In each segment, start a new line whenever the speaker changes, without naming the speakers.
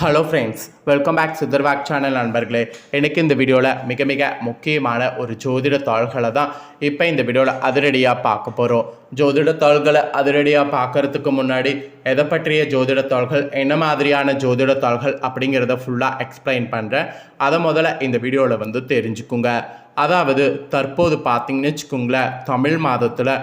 Hello friends, welcome back சித்தர்வாக் channel நண்பர்களே. எனக்கு இந்த வீடியோவில் மிக மிக முக்கியமான ஒரு ஜோதிட தாள்களை தான் இப்போ இந்த வீடியோவில் அதிரடியாக பார்க்க போகிறோம். ஜோதிட தாள்களை அதிரடியாக பார்க்குறதுக்கு முன்னாடி எதை பற்றிய ஜோதிட தாள்கள், என்ன மாதிரியான ஜோதிட தாள்கள் அப்படிங்கிறத ஃபுல்லாக எக்ஸ்பிளைன் பண்ணுறேன். அதை முதல்ல இந்த வீடியோவில் தெரிஞ்சுக்குங்க. அதாவது தற்போது பார்த்தீங்கன்னு வச்சுக்கோங்களேன், தமிழ் மாதத்தில்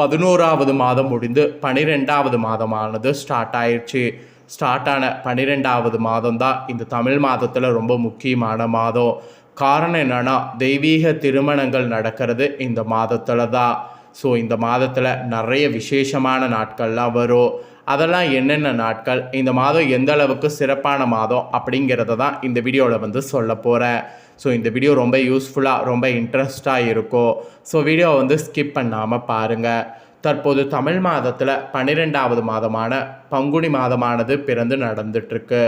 11வது மாதம் முடிந்து 12வது மாதமானது ஸ்டார்ட் ஆயிடுச்சு. ஸ்டார்ட் ஆன 12வது மாதம் தான் இந்த தமிழ் மாதத்தில் ரொம்ப முக்கியமான மாதம். காரணம் என்னென்னா, தெய்வீக திருமணங்கள் நடக்கிறது இந்த மாதத்தில் தான். ஸோ இந்த மாதத்தில் நிறைய விசேஷமான நாட்கள்லாம் வரும். அதெல்லாம் என்னென்ன நாட்கள், இந்த மாதம் எந்த அளவுக்கு சிறப்பான மாதம் அப்படிங்கிறத தான் இந்த வீடியோவில் சொல்ல போகிறேன். ஸோ இந்த வீடியோ ரொம்ப யூஸ்ஃபுல்லாக, ரொம்ப இன்ட்ரெஸ்டாக இருக்கும். ஸோ வீடியோவை ஸ்கிப் பண்ணாமல் பாருங்கள். தற்போது தமிழ் மாதத்தில் 12வது மாதமான பங்குனி மாதமானது பிறந்து நடந்துட்டுருக்கு.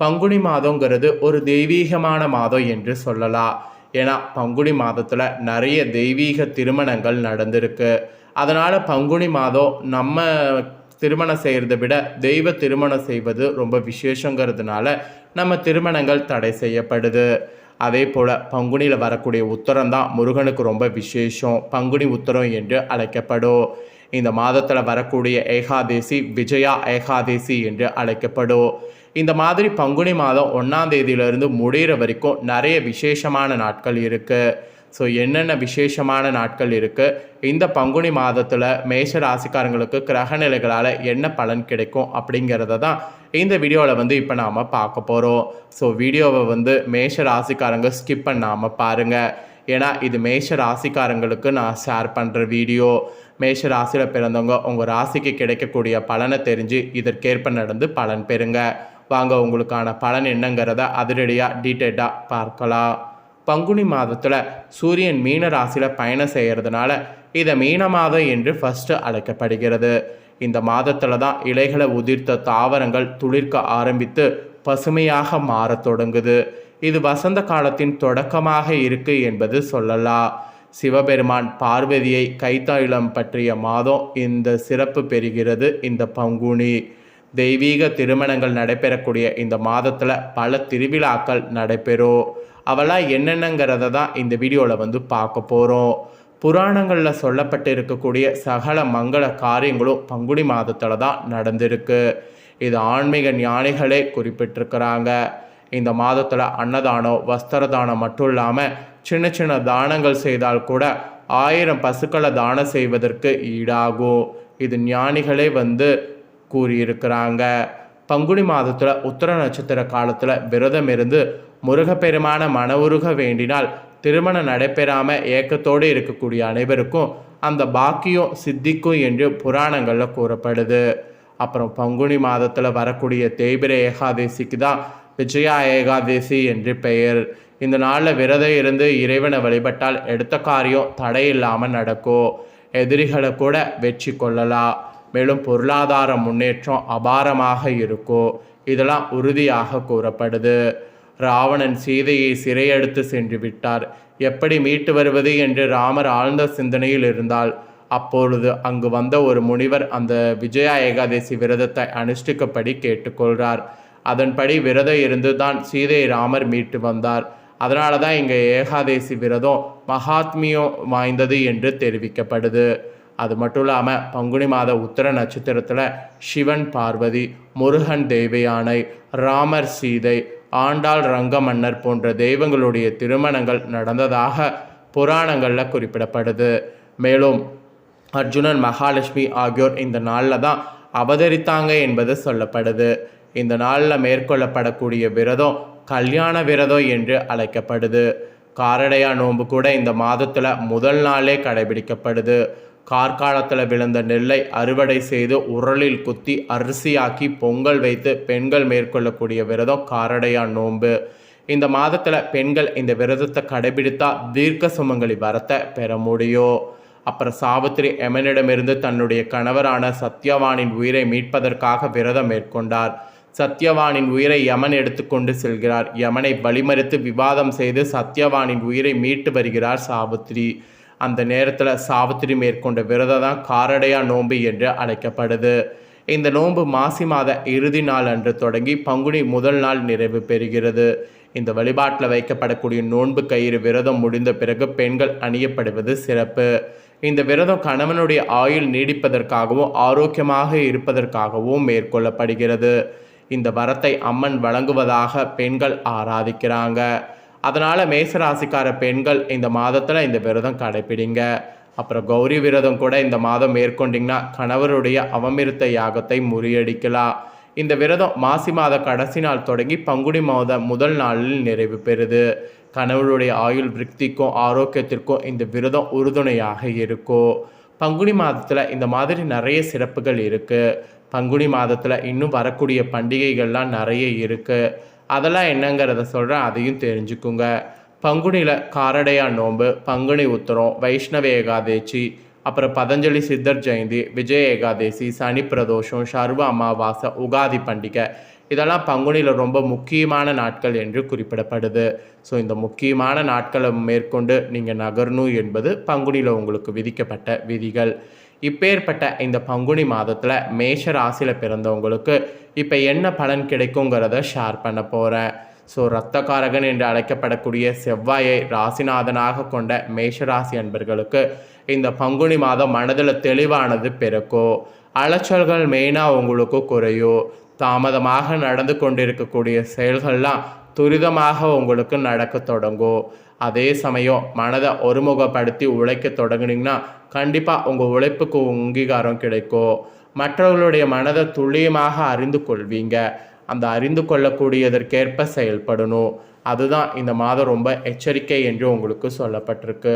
பங்குனி மாதங்கிறது ஒரு தெய்வீகமான மாதம் என்று சொல்லலாம். ஏன்னா பங்குனி மாதத்தில் நிறைய தெய்வீக திருமணங்கள் நடந்திருக்கு. அதனால் பங்குனி மாதம் நம்ம திருமணம் செய்கிறத விட தெய்வ திருமணம் செய்வது ரொம்ப விசேஷங்கிறதுனால நம்ம திருமணங்கள் தடை செய்யப்படுது. அதே போல் பங்குனியில் வரக்கூடிய உத்தரம் தான் முருகனுக்கு ரொம்ப விசேஷம். பங்குனி உத்தரம் என்று அழைக்கப்படும். இந்த மாதத்தில் வரக்கூடிய ஏகாதேசி விஜயா ஏகாதேசி என்று அழைக்கப்படும். இந்த மாதிரி பங்குனி மாதம் 1ஆம் தேதியிலிருந்து முடிகிற வரைக்கும் நிறைய விசேஷமான நாட்கள் இருக்குது. ஸோ என்னென்ன விசேஷமான நாட்கள் இருக்குது, இந்த பங்குனி மாதத்தில் மேஷ ராசிக்காரங்களுக்கு கிரகநிலைகளால் என்ன பலன் கிடைக்கும் அப்படிங்கிறத தான் இந்த வீடியோவில் இப்போ நாம் பார்க்க போகிறோம். ஸோ வீடியோவை மேஷ ராசிக்காரங்க ஸ்கிப் பண்ணாமல் பாருங்கள். ஏன்னா இது மேஷ ராசிக்காரங்களுக்கு நான் ஷேர் பண்ணுற வீடியோ. மேஷ ராசியில் பிறந்தவங்க உங்கள் ராசிக்கு கிடைக்கக்கூடிய பலனை தெரிஞ்சு இதற்கேற்ப நடந்து பலன் பெறுங்க. வாங்க உங்களுக்கான பலன் என்னங்கிறத அதிரடியாக டீட்டெயிலாக பார்க்கலாம். பங்குனி மாதத்தில் சூரியன் மீன ராசியில் பயணம் செய்கிறதுனால இதை மீன மாதம் என்று ஃபஸ்ட்டு அழைக்கப்படுகிறது. இந்த மாதத்தில் தான் இலைகளை உதிர்த்த தாவரங்கள் துளிர்க்க ஆரம்பித்து பசுமையாக மாறத் தொடங்குது. இது வசந்த காலத்தின் தொடக்கமாக இருக்கு என்பது சொல்லலாம். சிவபெருமான் பார்வதியை கைத்தாயிலம் பற்றிய மாதம் இந்த சிறப்பு பெறுகிறது. இந்த பங்குனி தெய்வீக திருமணங்கள் நடைபெறக்கூடிய இந்த மாதத்தில் பல திருவிழாக்கள் நடைபெறும். அவெல்லாம் என்னென்னங்கிறத தான் இந்த வீடியோவில் பார்க்க போகிறோம். புராணங்களில் சொல்லப்பட்டு இருக்கக்கூடிய சகல மங்கள காரியங்களும் பங்குனி மாதத்தில் தான் நடந்திருக்கு. இது ஆன்மீக ஞானிகளே குறிப்பிட்டிருக்கிறாங்க. இந்த மாதத்தில் அன்னதானம், வஸ்திரதானம் மட்டும் இல்லாமல் சின்ன சின்ன தானங்கள் செய்தால் கூட 1000 பசுக்களை தானம் செய்வதற்கு ஈடாகும். இது ஞானிகளே கூறியிருக்கிறாங்க. பங்குனி மாதத்தில் உத்தர நட்சத்திர காலத்தில் விரதம் இருந்து முருகப்பெருமான மனவுருக வேண்டினால் திருமணம் நடைபெறாமல் ஏக்கத்தோடு இருக்கக்கூடிய அனைவருக்கும் அந்த பாக்கியம் சித்திக்கும் என்று புராணங்களில் கூறப்படுது. அப்புறம் பங்குனி மாதத்தில் வரக்கூடிய தேய்பிரை ஏகாதேசிக்கு தான் விஜயா ஏகாதேசி என்று பெயர். இந்த நாளில் விரதம் இருந்து இறைவனை வழிபட்டால் எடுத்த காரியம் தடையில்லாமல் நடக்கும். எதிரிகளை கூட வெற்றி கொள்ளலாம். மேலும் பொருளாதார முன்னேற்றம் அபாரமாக இருக்கும். இதெல்லாம் உறுதியாக கூறப்படுது. ராவணன் சீதையை சிறையெடுத்து சென்று விட்டார். எப்படி மீட்டு வருவது என்று ராமர் ஆழ்ந்த சிந்தனையில் இருந்தால் அப்பொழுது அங்கு வந்த ஒரு முனிவர் அந்த விஜயா ஏகாதேசி விரதத்தை அனுஷ்டிக்கப்படி கேட்டுக்கொள்கிறார். அதன்படி விரதம் இருந்து தான் சீதையை ராமர் மீட்டு வந்தார். அதனால தான் இங்கே ஏகாதேசி விரதம் மகாத்மியம் வாய்ந்தது என்று தெரிவிக்கப்படுது. அது மட்டும் இல்லாமல் பங்குனி மாத உத்தர நட்சத்திரத்தில் சிவன் பார்வதி, முருகன் தெய்வயானை, ராமர் சீதை, ஆண்டாள் ரங்கமன்னர் போன்ற தெய்வங்களுடைய திருமணங்கள் நடந்ததாக புராணங்களில் குறிப்பிடப்படுது. மேலும் அர்ஜுனன், மகாலட்சுமி ஆகியோர் இந்த நாளில் தான் அவதரித்தாங்க என்பது சொல்லப்படுது. இந்த நாளில் மேற்கொள்ளப்படக்கூடிய விரதம் கல்யாண விரதம் என்று அழைக்கப்படுது. காரடையா நோன்பு கூட இந்த மாதத்தில் முதல் நாளே கடைபிடிக்கப்படுது. கார்காலத்தில் விழுந்த நெல்லை அறுவடை செய்து உரலில் குத்தி அரிசியாக்கி பொங்கல் வைத்து பெண்கள் மேற்கொள்ளக்கூடிய விரதம் காரடையா நோன்பு. இந்த மாதத்தில் பெண்கள் இந்த விரதத்தை கடைபிடித்தா தீர்க்க சுமங்கலி வரத்தை பெற முடியும். அப்புறம் சாவித்திரி யமனிடமிருந்து தன்னுடைய கணவரான சத்யவானின் உயிரை மீட்பதற்காக விரதம் மேற்கொண்டார். சத்யவானின் உயிரை யமன் எடுத்துக்கொண்டு செல்கிறார். யமனை வழிமறித்து விவாதம் செய்து சத்யவானின் உயிரை மீட்டு வருகிறார் சாவித்திரி. அந்த நேரத்தில் சாவித்திரி மேற்கொண்ட விரதம் தான் காரடையா நோன்பு என்று அழைக்கப்படுது. இந்த நோன்பு மாசி மாத இறுதி நாள் அன்று தொடங்கி பங்குனி முதல் நாள் நிறைவு பெறுகிறது. இந்த வழிபாட்டில் வைக்கப்படக்கூடிய நோன்பு கயிறு விரதம் முடிந்த பிறகு பெண்கள் அணியப்படுவது சிறப்பு. இந்த விரதம் கணவனுடைய ஆயுள் நீடிப்பதற்காகவும் ஆரோக்கியமாக இருப்பதற்காகவும் மேற்கொள்ளப்படுகிறது. இந்த வரத்தை அம்மன் வழங்குவதாக பெண்கள் ஆராதிக்கிறாங்க. அதனால் மேசராசிக்கார பெண்கள் இந்த மாதத்தில் இந்த விரதம் கடைப்பிடிங்க. அப்புறம் கௌரி விரதம் கூட இந்த மாதம் மேற்கொண்டிங்கன்னா கணவருடைய அவமிருத்த யாகத்தை முறியடிக்கலாம். இந்த விரதம் மாசி மாத கடைசி நாள் தொடங்கி பங்குனி மாத முதல் நாளில் நிறைவு பெறுது. கணவருடைய ஆயுள் விருத்திக்கும் ஆரோக்கியத்திற்கும் இந்த விரதம் உறுதுணையாக இருக்கும். பங்குனி மாதத்தில் இந்த மாதிரி நிறைய சிறப்புகள் இருக்குது. பங்குனி மாதத்தில் இன்னும் வரக்கூடிய பண்டிகைகள்லாம் நிறைய இருக்குது. அதெல்லாம் என்னங்கிறத சொல்கிறேன், அதையும் தெரிஞ்சுக்குங்க. பங்குனியில் காரடையா நோன்பு, பங்குனி உத்தரம், வைஷ்ணவ ஏகாதேசி, அப்புறம் பதஞ்சலி சித்தர் ஜெயந்தி, விஜய ஏகாதேசி, சனி பிரதோஷம், சர்வ அமாவாசை, உகாதி பண்டிகை, இதெல்லாம் பங்குனியில் ரொம்ப முக்கியமான நாட்கள் என்று குறிப்பிடப்படுது. ஸோ இந்த முக்கியமான நாட்களை மேற்கொண்டு நீங்கள் நகரணும் என்பது பங்குனியில் உங்களுக்கு விதிக்கப்பட்ட விதிகள். இப்பேற்பட்ட இந்த பங்குனி மாதத்தில் மேஷ ராசியில் பிறந்தவங்களுக்கு இப்போ என்ன பலன் கிடைக்குங்கிறத ஷேர் பண்ண போகிறேன். ஸோ இரத்தக்காரகன் என்று அழைக்கப்படக்கூடிய செவ்வாயை ராசிநாதனாக கொண்ட மேஷராசி அன்பர்களுக்கு இந்த பங்குனி மாதம் மனதில் தெளிவானது பிறக்கும். அலைச்சல்கள் மெயினாக உங்களுக்கு குறையும். தாமதமாக நடந்து கொண்டிருக்கக்கூடிய செயல்கள்லாம் துரிதமாக உங்களுக்கு நடக்க தொடங்கும். அதே சமயம் மனதை ஒருமுகப்படுத்தி உழைக்க தொடங்குனீங்கன்னா கண்டிப்பாக உங்கள் உழைப்புக்கு அங்கீகாரம் கிடைக்கும். மற்றவர்களுடைய மனதை துல்லியமாக அறிந்து கொள்வீங்க. அந்த அறிந்து கொள்ளக்கூடியதற்கேற்ப செயல்படணும். அதுதான் இந்த மாதம் ரொம்ப எச்சரிக்கை என்று உங்களுக்கு சொல்லப்பட்டிருக்கு.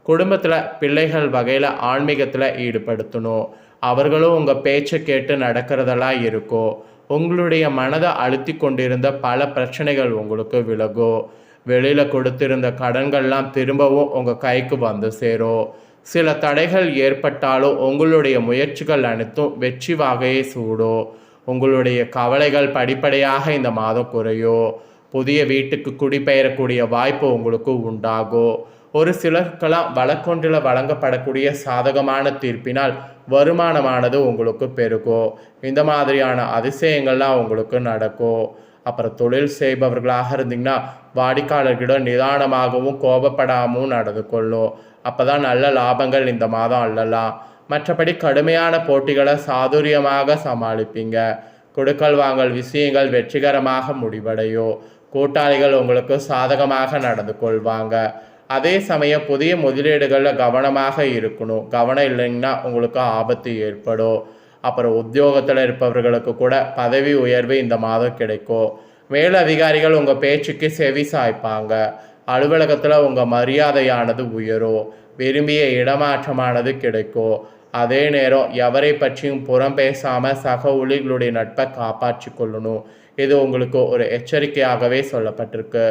குடும்பத்தில் பிள்ளைகள் வகையில் ஆன்மீகத்தில் ஈடுபடுத்தணும். அவர்களும் உங்கள் பேச்சை கேட்டு நடக்கிறதெல்லாம் இருக்கும். உங்களுடைய மனதை அழுத்தி கொண்டிருந்த பல பிரச்சனைகள் உங்களுக்கு விலகும். வெளியில் கொடுத்திருந்த கடன்கள்லாம் திரும்பவும் உங்கள் கைக்கு வந்து சேரும். சில தடைகள் ஏற்பட்டாலும் உங்களுடைய முயற்சிகள் அனைத்தும் வெற்றி வகையை சூடும். உங்களுடைய கவலைகள் படிப்படியாக இந்த மாதம் குறையும். புதிய வீட்டுக்கு குடிபெயரக்கூடிய வாய்ப்பு உங்களுக்கு உண்டாகும். ஒரு சிலருக்கெல்லாம் வழக்கொன்றில் வழங்கப்படக்கூடிய சாதகமான தீர்ப்பினால் வருமானமானது உங்களுக்கு பெருகும். இந்த மாதிரியான அதிசயங்கள்லாம் உங்களுக்கு நடக்கும். அப்புறம் தொழில் செய்பவர்களாக இருந்தீங்கன்னா வாடிக்கையாளர்களிடம் நிதானமாகவும் கோபப்படாமலும் நடந்து கொள்ளும். அப்போ தான் நல்ல லாபங்கள் இந்த மாதம் அள்ளலாம். மற்றபடி கடுமையான போட்டிகளை சாதுரியமாக சமாளிப்பீங்க. கொடுக்கல் வாங்கல் விஷயங்கள் வெற்றிகரமாக முடிவடையும். கூட்டாளிகள் உங்களுக்கு சாதகமாக நடந்து கொள்வாங்க. அதே சமயம் புதிய முதலீடுகளில் கவனமாக இருக்கணும். கவனம் இல்லைங்கன்னா உங்களுக்கு ஆபத்து ஏற்படும். அப்புறம் உத்தியோகத்தில் இருப்பவர்களுக்கு கூட பதவி உயர்வு இந்த மாதம் கிடைக்கும். மேல் அதிகாரிகள் உங்கள் பேச்சுக்கு செவி சாய்ப்பாங்க. அலுவலகத்தில் உங்கள் மரியாதையானது உயரும். விரும்பிய இடமாற்றமானது கிடைக்கும். அதே நேரம் எவரை பற்றியும் புறம் பேசாமல் சக ஊழியர்களுடைய நட்பை காப்பாற்றி கொள்ளணும். இது உங்களுக்கு ஒரு எச்சரிக்கையாகவே சொல்லப்பட்டிருக்கு.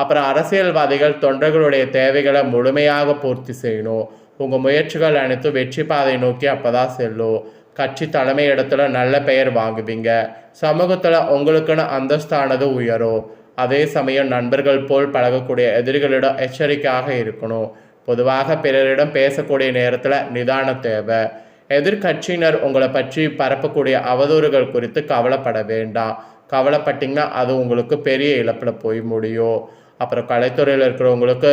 அப்புறம் அரசியல்வாதிகள் தொண்டர்களுடைய தேவைகளை முழுமையாக பூர்த்தி செய்யணும். உங்கள் முயற்சிகள் அனைத்தும் வெற்றி பாதை நோக்கி அப்போ தான் செல்லும். கட்சி தலைமை இடத்துல நல்ல பெயர் வாங்குவீங்க. சமூகத்தில் உங்களுக்குன்னு அந்தஸ்தானது உயரும். அதே சமயம் நண்பர்கள் போல் பழகக்கூடிய எதிரிகளிடம் எச்சரிக்கையாக இருக்கணும். பொதுவாக பிறரிடம் பேசக்கூடிய நேரத்தில் நிதானம் தேவை. எதிர்கட்சியினர் உங்களை பற்றி பரப்பக்கூடிய அவதூறுகள் குறித்து கவலைப்பட வேண்டாம். கவலைப்பட்டிங்கன்னா அது உங்களுக்கு பெரிய இழப்பில் போய் முடியும். அப்புறம் கலைத்துறையில் இருக்கிறவங்களுக்கு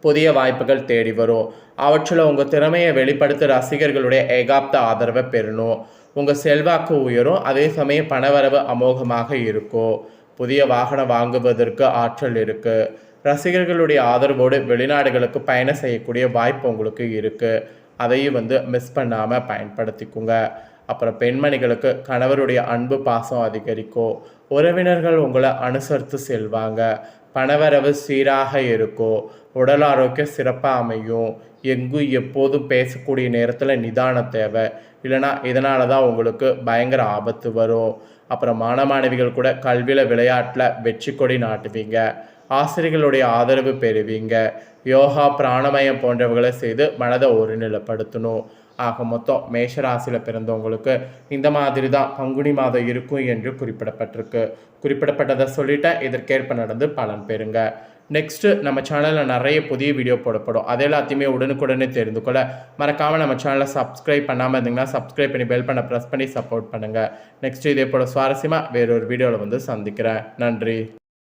புதிய வாய்ப்புகள் தேடி வரும். அவற்றில் உங்கள் திறமையை வெளிப்படுத்த ரசிகர்களுடைய ஏகாப்த ஆதரவை பெறணும். உங்கள் செல்வாக்கு உயரும். அதே சமயம் பணவரவு அமோகமாக இருக்கும். புதிய வாகனம் வாங்குவதற்கு ஆற்றல் இருக்குது. ரசிகர்களுடைய ஆதரவோடு வெளிநாடுகளுக்கு பயணம் செய்யக்கூடிய வாய்ப்பு உங்களுக்கு இருக்குது. அதையும் மிஸ் பண்ணாமல் பயன்படுத்திக்குங்க. அப்புறம் பெண்மணிகளுக்கு கணவருடைய அன்பு பாசம் அதிகரிக்கும். உறவினர்கள் உங்களை அனுசரித்து செல்வாங்க. பணவரவு சீராக இருக்கும். உடல் ஆரோக்கியம் சிறப்பாக அமையும். எங்கும் எப்போதும் பேசக்கூடிய நேரத்தில் நிதானம் தேவை. இல்லைனா இதனால தான் உங்களுக்கு பயங்கர ஆபத்து வரும். அப்புறம் மாணவிகள் கூட கல்வியில் விளையாட்டில் வெற்றி கொடி நாட்டுவீங்க. ஆசிரியர்களுடைய ஆதரவு பெறுவீங்க. யோகா பிராணமயம் போன்றவர்களை செய்து மனதை ஒருநிலைப்படுத்தணும். ஆக மொத்தம் மேஷராசியில் பிறந்தவங்களுக்கு இந்த மாதிரி தான் பங்குனி மாதம் இருக்கும் என்று குறிப்பிடப்பட்டிருக்கு. குறிப்பிடப்பட்டதை சொல்லிட்டேன். இதற்கேற்ப நடந்து பலன் பெறுங்க. நெக்ஸ்ட்டு நம்ம சேனலில் நிறைய புதிய வீடியோ போடப்படும். அது எல்லாத்தையுமே உடனுக்குடனே தெரிந்து கொள்ள மறக்காமல் நம்ம சேனலை சப்ஸ்கிரைப் பண்ணாமல் இருந்தீங்கன்னா சப்ஸ்கிரைப் பண்ணி பெல் பண்ண ப்ரெஸ் பண்ணி சப்போர்ட் பண்ணுங்கள். நெக்ஸ்ட்டு இதே போல் சுவாரஸ்யமாக வேறொரு வீடியோவில் வந்து சந்திக்கிறேன். நன்றி.